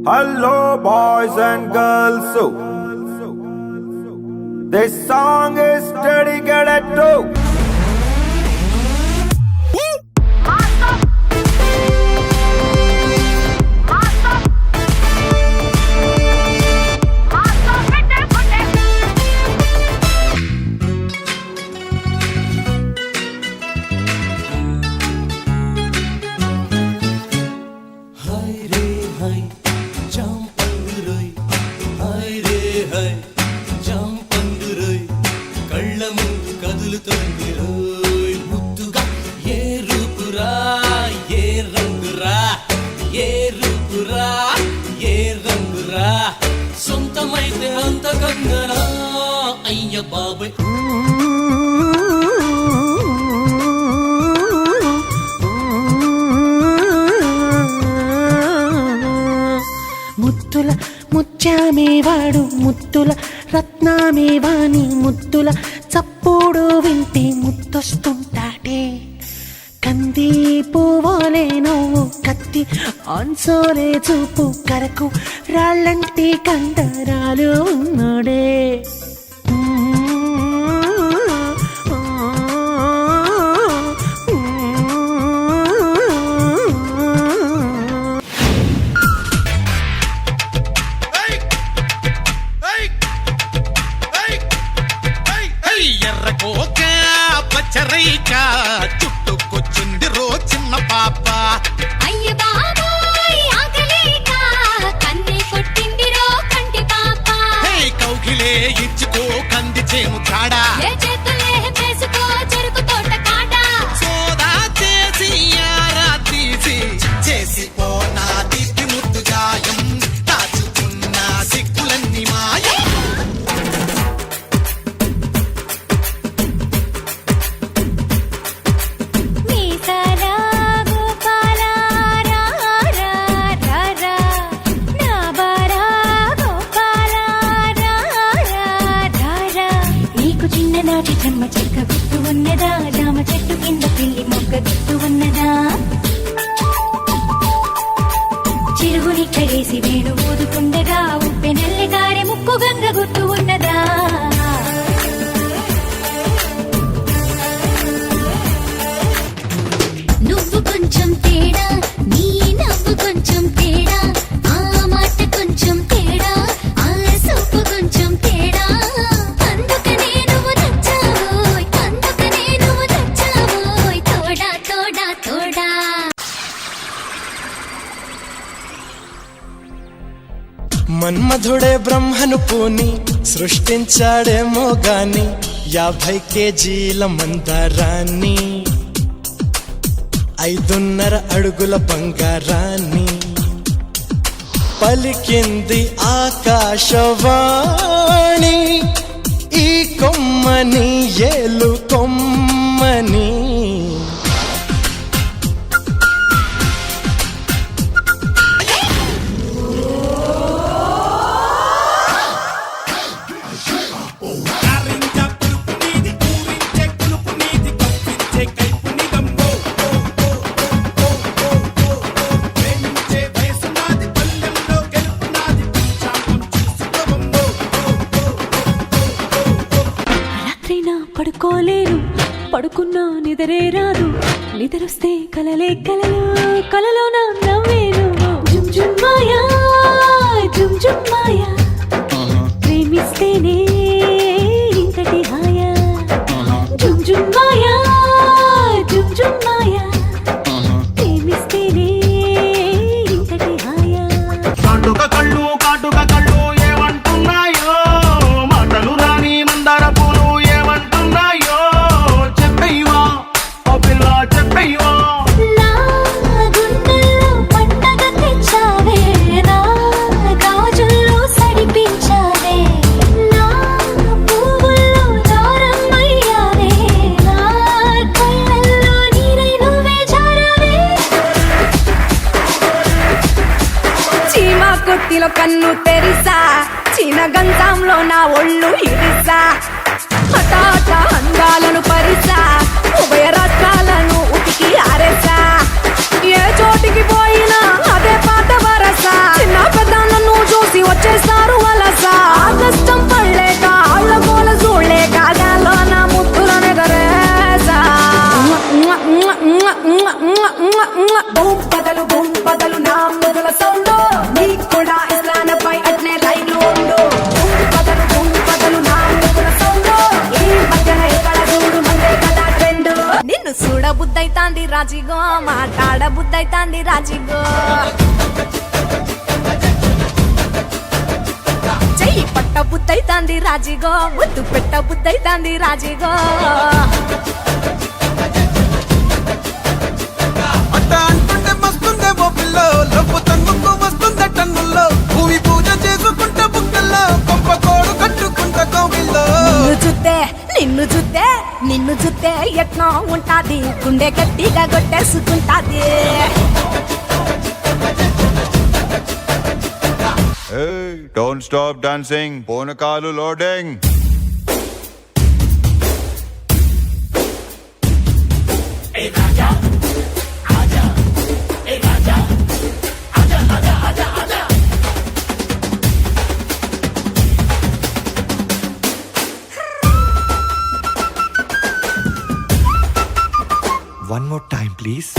Hello, boys and girls. This song is dedicated to సొంతమైతే అంత కంగనా అయ్య బాబాయ్ ముత్తుల ముత్యామేవాడు ముత్తుల రత్నామేవాని ముత్తుల చప్పుడు వింటే ముత్తొస్తుంటాడే కంది పువ్వులే నువ్వు కత్తి ఆన్సోలే చూపు కరకు రాళ్ళంటి కండరాలు ఉన్నాడే ఎర్రకోక పచ్చరైక చుట్టుకొచ్చింది రో చిన్న పాప అయ్య బాబాయ్ ఆగలేక కన్నే కొట్టింది రో కంటి పాప కౌగిలే ఇచ్చుకో కంది చేము కాడా ఏ చేతులే వేసుకో చెరుకు తోట కాట సోదా చేసి యారా తీసి చేసి పోనా దిప్పి ముద్దు గాయం దాచుకున్న సిక్కులన్నీ మాయం నాటి జన్మ చెక్క గుర్తు ఉన్నదా జామ చెట్టు కింద పిల్లి మొక్క గుర్తు ఉన్నదా చిరుగుని కడేసి వేణు ఊదుకుండగా ఉప్పె నెల్లి గారి ముక్కు గంగ గుర్తు ఉన్నదా నువ్వు కొంచెం తేడా నీ నవ్వు కొంచెం తేడా ఆ మాట కొంచెం తేడా ఆ సూపు కొంచెం తేడా మన్మధుడే బ్రహ్మను పూని సృష్టించాడేమో గాని 50 కేజీల మందారాన్ని 5.5 అడుగుల బంగారాన్ని పలికింది ఆకాశవాణి ఈ కొమ్మని ఏలు కొమ్మని పడుకోలేను పడుకున్నా నిద్రే రాదు నిద్రొస్తే కలలే కలలు కలలో నా నవ్వేను జుమ్ జుమ్ మాయా జుమ్ జుమ్ మాయా ప్రేమిస్తేనే ఇంతటి హాయా జుమ్ జుమ్ మాయా జుమ్ జుమ్ మాయా ప్రేమిస్తేనే ఇంతటి హాయా కాటుక కళ్ళు ఏమంటున్నాయో మాటలు రాని మందార పూలు ఏమంటున్నాయో చెప్పయ్యవా ఓ పిల్ల చెప్పయ్యవా నా గుండెల్లో పండగ తెచ్చావే నా గాజుల్లో సడిపించావే నా పువ్వుల్లో దారమయ్యావే నా కళ్ళల్లో నీరై నువ్వే జారావే చీమా కొట్టిలో కన్ను తెరిసా చీన గంధంలో నా ఒళ్ళు ఇరిసా హఠాట అందాలను పరిసా ఉభయ రాష్ట్రాలను ఉతికి ఆరేసా ఏ చోటికి పోయినా అదే పాత వరస చిన్న పెద్ద రాజిగో మాట్లాడ బుద్ధైతాంది రాజిగో చెయ్యి పట్ట బుద్ధైతాంది రాజిగో ముద్దు పెట్ట బుద్ధైతాంది రాజిగో అట్ట అంటుంటే మస్తుందే ఓ పిల్లో లవ్వు తన్నుకు వస్తుందే టన్నుల్లో భూమి పూజ చేసుకుంటే బుక్కల్లో గొప్ప కోడు కట్టుకుంటా కోవిల్లో నిన్ను చూస్తే ఎట్నో ఉంటాది గుండె గట్టిగా కొట్టేసుకుంటాది Hey, don't stop dancing. Ponakalu loading. One more time, please.